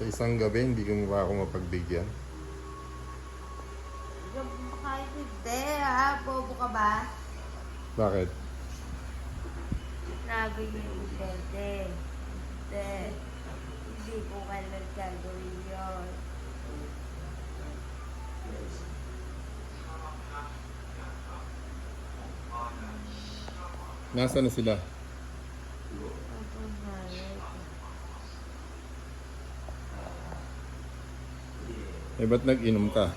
Sa isang gabi, hindi ko ba ako mapagbigyan? Kahit hindi, ha? Bobo ka ba? Bakit? Sabi niyo, hindi. Hindi. Hindi ko kailan gagawin yun. Nasaan na sila? Ako malit. Eh, ba't nag-inom ka?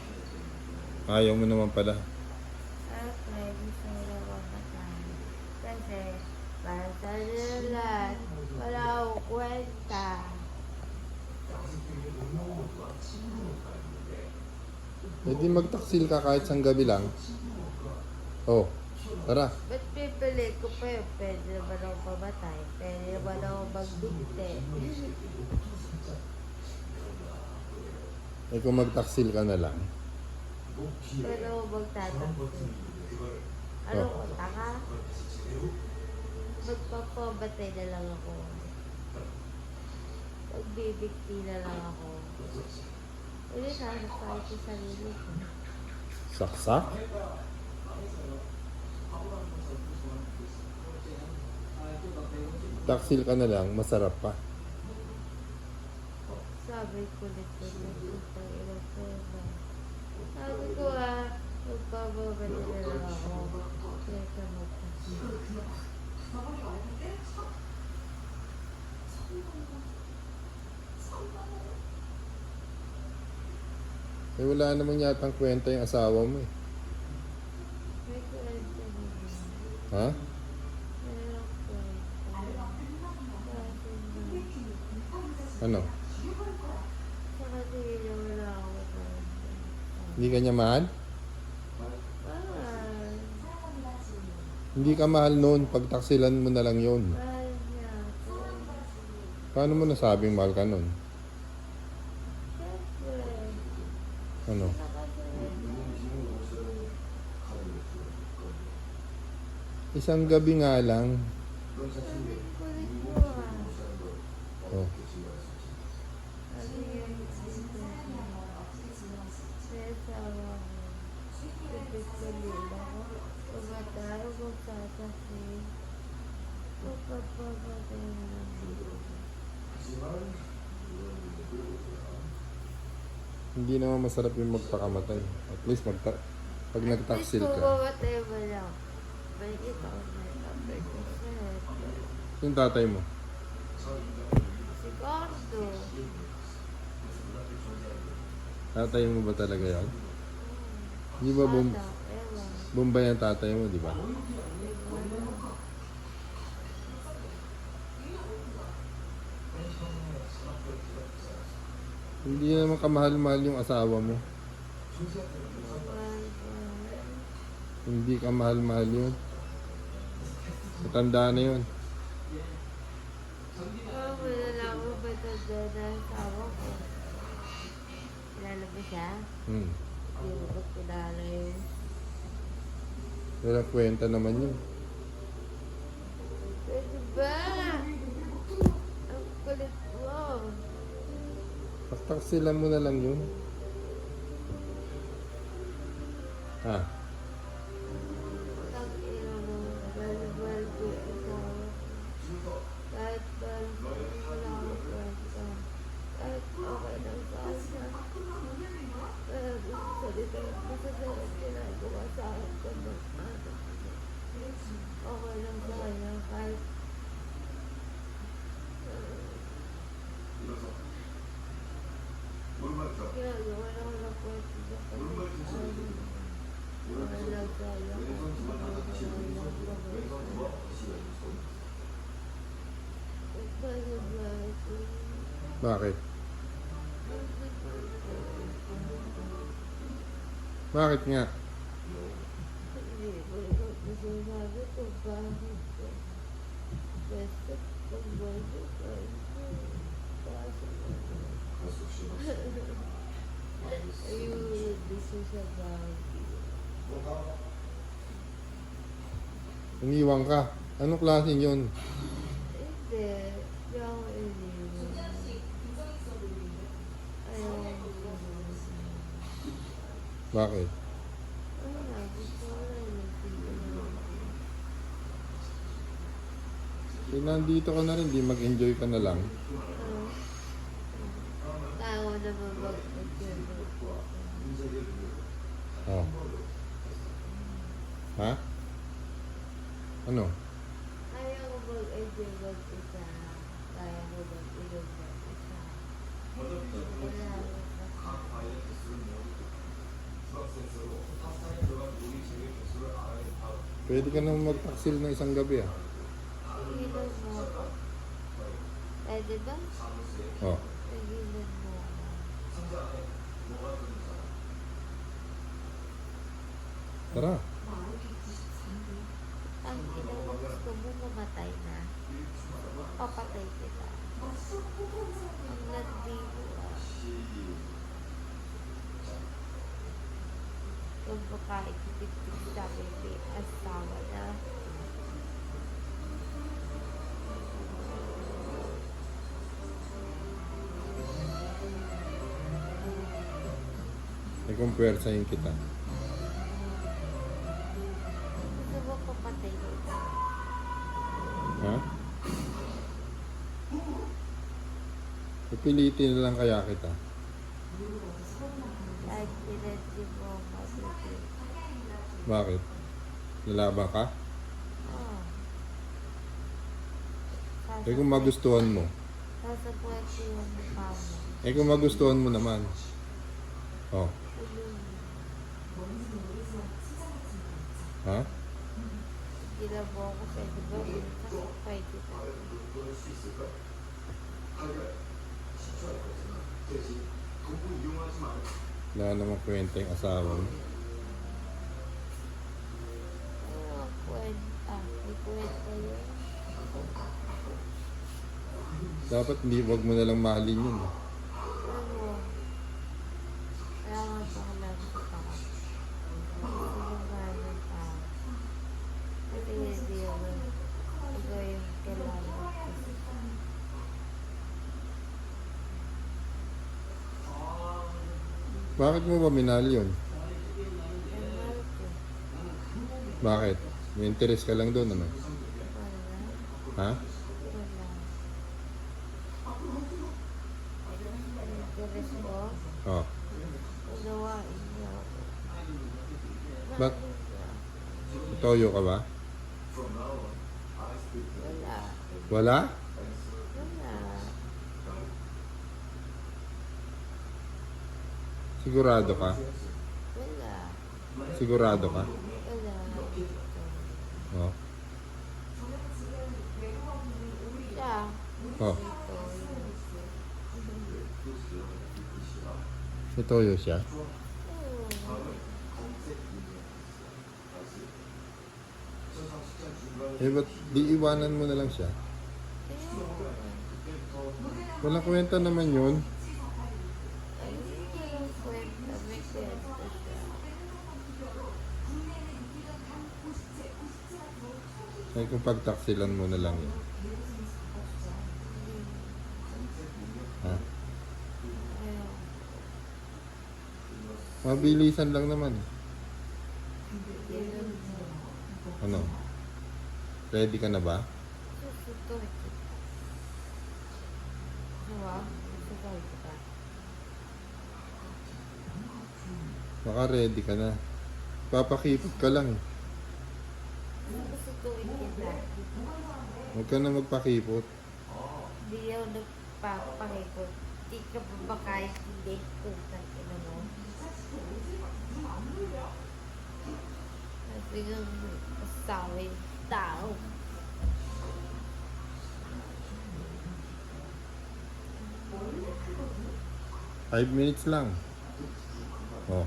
Ayaw mo naman pala. Siyempre, gusto ko lang makasama. Kasi, para sa lahat, wala akong kwenta. Eh, di magtaksil ka kahit sang gabi lang. Oh, tara. Ba't pipilit ko pa yun? Pwede naman ako pamatay. Pwede naman ako magbigti. Eh, kung magtaksil ka na lang. Pwede ako magtataksil. Ano ko, taka? Magpapabatay na lang ako. Magbibigti na lang ako. Hindi sasakay sa sarili ko. Saksak? Taksil ka na lang, masarap pa. Sabi ko nito ng ilang pera. Sabi ko magpapabatay na lang ako. Kesa magtataksil. Eh, wala naman yatang kwenta yung asawa mo eh. May kwenta naman. Ha? Mayroong kwenta. Kaso Ano? sa kanila wala ako kwenta. Hindi ka niya mahal? Mahal. Hindi ka mahal noon. Pagtaksilan mo na lang yun. Mahal niya ako. Paano mo nasabing mahal ka noon? Siyempre. Ano? Isang gabi nga lang. Kulit mo Oh. Sabi niya, may asawa ko. Pipigpilin ako. Pumatay o magsasasin. Magpapabatay na lang dito. Hindi naman masarap yung magpakamatay. At least pag nagtaksil Kung ka. mamatay mo lang. Balik ako na sabi ko sa'yo. Yung tatay mo. Si Gordo. Tatay mo ba talaga yan? Di ba Ewan. Bombay ang tatay mo, di ba? Hindi naman kamahal-mahal yung asawa mo. Hindi ka mahal-mahal yun. Matanda na yun. Wala lang ako ba ito na asawa ko? Kilala mo siya? Hmm. Hindi mo ba kilala yun? Walang kwenta naman yun. Pwede ba? Ang kulit mo. Pagtaksilan mo na lang yun. Ha? Ang ina mo, mahal ko yung asawa ko. Kahit mahal ko, wala akong kwenta. Kahit okay lang sa kanya. Kaya gusto salita yung masasarap ginagawa sa akin ko ng anak. Okay lang sa kanya kahit ginagawa lang ako ng kwenta sa kanya. Okay lang sa kanya Bakit? Bakit nga? Hindi ko ikaw masasabi kung bakit ko. Basta pagbago ka kaso ayun, hindi siya sa Baguio. Iniwan ka. Anong klaseng yun? Hindi, hindi ako iniwan. Ayoko. Bakit? Wala, gusto ko lang nagtitinda. Eh, nandito ka na rin, di mag-enjoy ka na lang. Tao na mabag-enjoy po. Oh. Ha? Ano? Kaya ko mag-enjoy mag-isa. Kaya ko mag-inom mag-isa. Wala ko Pwede ka naman magtaksil ng isang gabi ah. Inom mo ako. Pwede ba? Oh. Inom mo ako. Tara. Ang ina mo gusto mo mamatay na. Papatay kita. Ang landi mo ah. Kung makaikitip-tip sa amin, may asawa na. Eh kung pwersahin kita. Gusto mo papatay kita. Ha? Pipilitin na lang kaya kita. Kahit pinansi mo ang mabibig. Bakit? Lalaban ka? Oh. Eh kung magustuhan mo. Sasabuhay ko yung mukha mo. Eh kung magustuhan mo naman. Oh. Ha? Gila mo ako, pwede ba? Pwede ba? Wala namang kwenta yung asawa mo. Ano kwenta? May kwenta yun. Dapat hindi, wag mo na lang mahalin yun. Ano? Kaya nga pangalan sa tao. Gusto mo mahal ng tao. Kasi hindi naman ikaw yung kailangan ko. Bakit mo ba minahal yun? Mahal ko. Bakit? May interest ka lang doon, ano? Wala. Ha? Wala. Ang interes mo, Oh. unawain niya ako. Bak- Mahalin niya. Toyo ka ba? Wala. Wala? Wala. Sigurado ka? Wala. Sigurado ka? Wala. Oh. Siya. Oh. Ito. Si Toyo siya? Eh, ba't di iwanan mo na lang siya? Walang kwenta naman yun. Ay, kung pagtaksilan mo na lang yun. Ha? Mabilisan lang naman. Ano? Ready ka na ba? Baka ready ka na. Papakipot ka lang eh. Huwag ka na magpakipot. Hindi ako nagpapakipot. Hindi ka pa ba kahit hindi putang ina mo? Sabi ng asawa yung tao. Five minutes lang. Oh.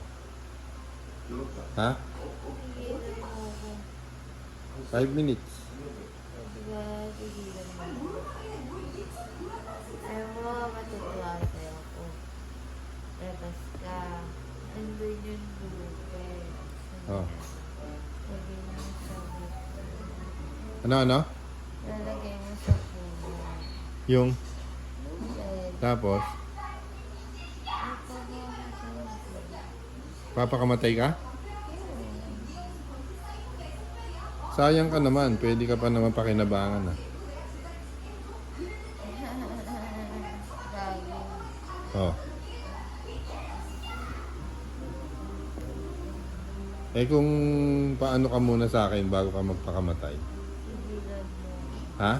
Ha? Tigilan mo ako. 5 minutes. Diba, tigilan mo. Ayaw mo, matutuwa sa'yo ako. Labas ka. Andun yung lugar. Oh. Lagay mo sa lugar. Ano? Lalagay mo sa puno. Yung Lugar. tapos, Papakamatay ka? Sayang ka naman. Pwede ka pa naman pakinabangan ah. Gago. Oh. Eh kung paano ka muna sa akin bago ka magpakamatay? Pigilan mo. Ha?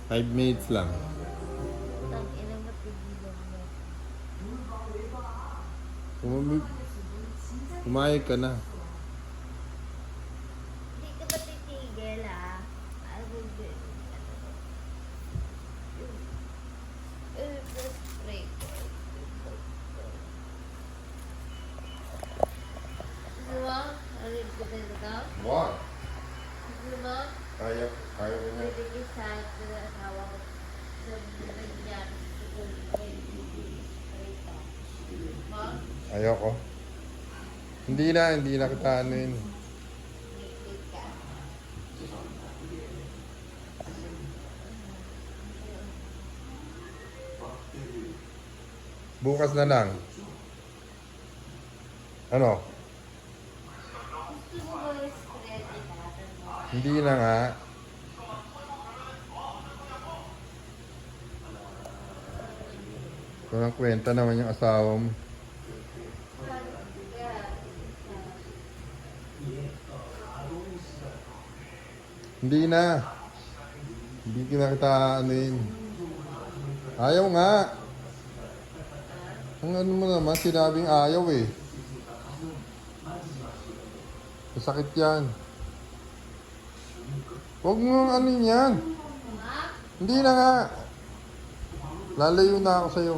5 minutes lang. Tang ina mo, pigilan mo. Pumayag ka na. Hindi ka ba titigil, ha? I will do it. Just break it. Diba? Alin ko din ito? What? Diba? Kaya ko na. Pwede sa asawa ko. Sa nangyari sa Ma? Ayoko. Hindi na kita ano yun. Ngipit ka. Bukas na lang. Ano? Gusto mo ba yung spread natin mo? Hindi na nga. Walang kwenta naman yung asawa mo. Hindi na. Hindi kita ano yun. Ayaw nga. Ang ano mo naman, sinabing ayaw eh. Masakit yan. Huwag mo ano yan. Hindi na nga. Lalayo na ako sa'yo.